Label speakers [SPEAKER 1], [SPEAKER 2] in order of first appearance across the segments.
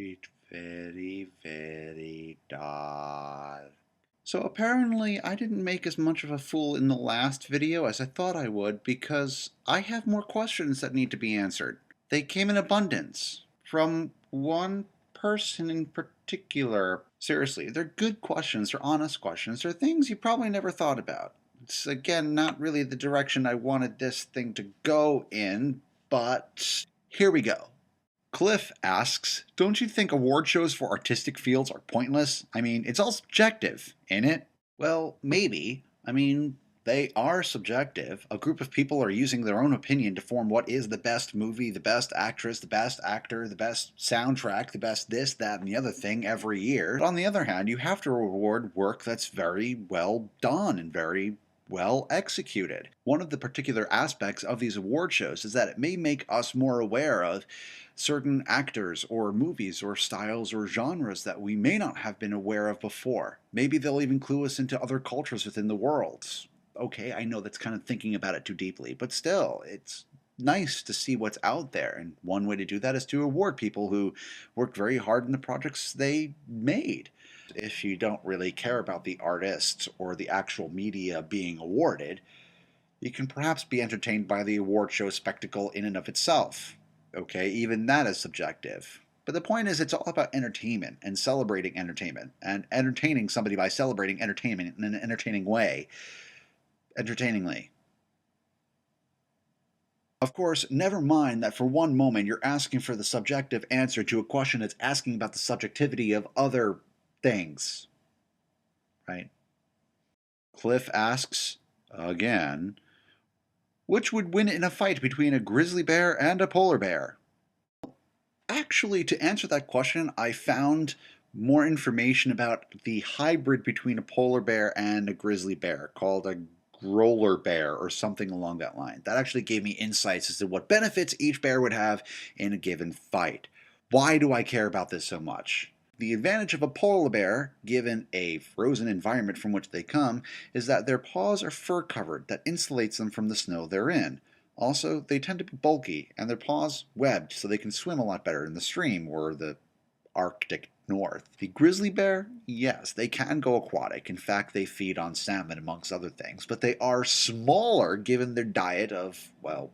[SPEAKER 1] It's very, very dark. So apparently I didn't make as much of a fool in the last video as I thought I would because I have more questions that need to be answered. They came in abundance from one person in particular. Seriously, they're good questions, they're honest questions, they're things you probably never thought about. It's again not really the direction I wanted this thing to go in, but here we go. Cliff asks, don't you think award shows for artistic fields are pointless? I mean, it's all subjective, ain't it? Well, maybe. I mean, they are subjective. A group of people are using their own opinion to form what is the best movie, the best actress, the best actor, the best soundtrack, the best this, that, and the other thing every year. But on the other hand, you have to reward work that's very well done and very well executed. One of the particular aspects of these award shows is that it may make us more aware of certain actors or movies or styles or genres that we may not have been aware of before. Maybe they'll even clue us into other cultures within the world. Okay, I know that's kind of thinking about it too deeply, but still, it's nice to see what's out there. And one way to do that is to award people who worked very hard in the projects they made. If you don't really care about the artists or the actual media being awarded, you can perhaps be entertained by the award show spectacle in and of itself. Okay, even that is subjective. But the point is, it's all about entertainment and celebrating entertainment and entertaining somebody by celebrating entertainment in an entertaining way. Entertainingly. Of course, never mind that for one moment you're asking for the subjective answer to a question that's asking about the subjectivity of other things. Right? Cliff asks, again, which would win in a fight between a grizzly bear and a polar bear? Actually, to answer that question, I found more information about the hybrid between a polar bear and a grizzly bear called a growler bear or something along that line. That actually gave me insights as to what benefits each bear would have in a given fight. Why do I care about this so much? The advantage of a polar bear, given a frozen environment from which they come, is that their paws are fur covered that insulates them from the snow they're in. Also, they tend to be bulky and their paws webbed so they can swim a lot better in the stream or the Arctic North. The grizzly bear, yes, they can go aquatic. In fact, they feed on salmon amongst other things, but they are smaller given their diet of, well,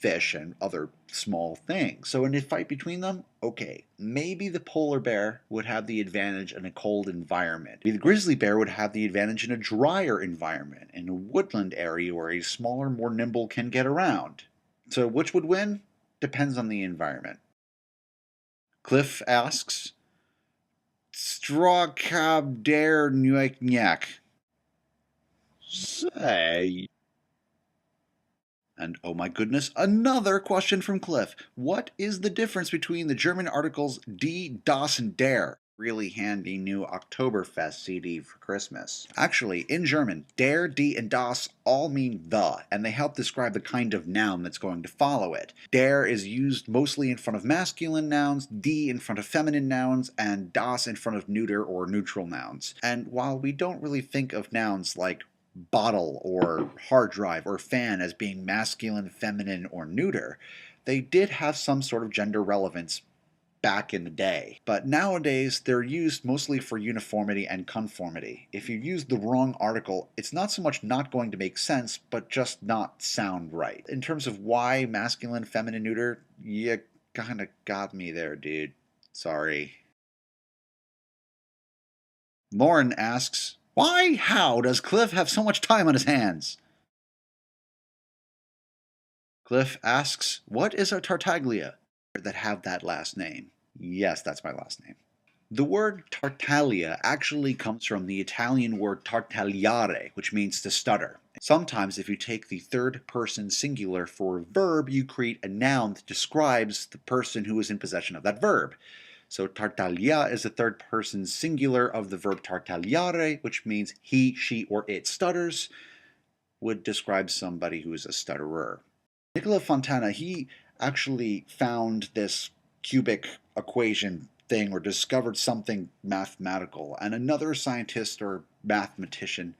[SPEAKER 1] fish and other small things. So in a fight between them, okay, maybe the polar bear would have the advantage in a cold environment. Maybe the grizzly bear would have the advantage in a drier environment, in a woodland area where a smaller, more nimble can get around. So which would win? Depends on the environment. Cliff asks, Straw cab dare nyak. Say. And oh my goodness, another question from Cliff. What is the difference between the German articles Die, Das, and Der? Really handy new Oktoberfest CD for Christmas. Actually, in German, Der, Die, and Das all mean the, and they help describe the kind of noun that's going to follow it. Der is used mostly in front of masculine nouns, Die in front of feminine nouns, and Das in front of neuter or neutral nouns. And while we don't really think of nouns like bottle or hard drive or fan as being masculine, feminine, or neuter, they did have some sort of gender relevance back in the day. But nowadays, they're used mostly for uniformity and conformity. If you use the wrong article, it's not so much not going to make sense, but just not sound right. In terms of why masculine, feminine, neuter, you kinda got me there, dude. Sorry. Lauren asks, how does Cliff have so much time on his hands? Cliff asks, what is a Tartaglia that have that last name? Yes, that's my last name. The word Tartaglia actually comes from the Italian word tartagliare, which means to stutter. Sometimes if you take the third person singular for a verb, you create a noun that describes the person who is in possession of that verb. So Tartaglia is the third person singular of the verb tartagliare, which means he, she, or it stutters, would describe somebody who is a stutterer. Nicola Fontana, he actually found this cubic equation thing or discovered something mathematical, and another scientist or mathematician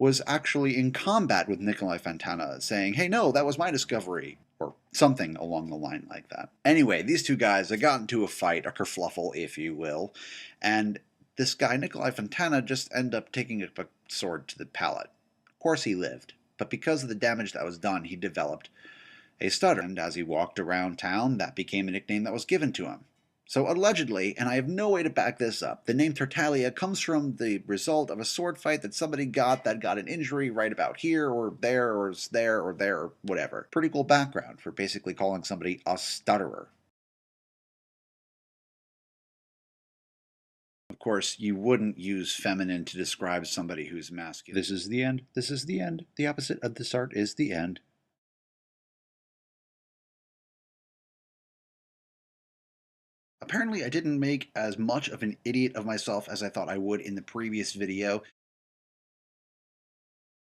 [SPEAKER 1] was actually in combat with Nikolai Fontana, saying, hey, no, that was my discovery, or something along the line like that. Anyway, these two guys, they got into a fight, a kerfluffle, if you will, and this guy, Nikolai Fontana, just ended up taking a sword to the palate. Of course he lived, but because of the damage that was done, he developed a stutter, and as he walked around town, that became a nickname that was given to him. So allegedly, and I have no way to back this up, the name Tartaglia comes from the result of a sword fight that somebody got that got an injury right about here or there or there or there or whatever. Pretty cool background for basically calling somebody a stutterer. Of course, you wouldn't use feminine to describe somebody who's masculine. This is the end. This is the end. The opposite of the start is the end. Apparently, I didn't make as much of an idiot of myself as I thought I would in the previous video.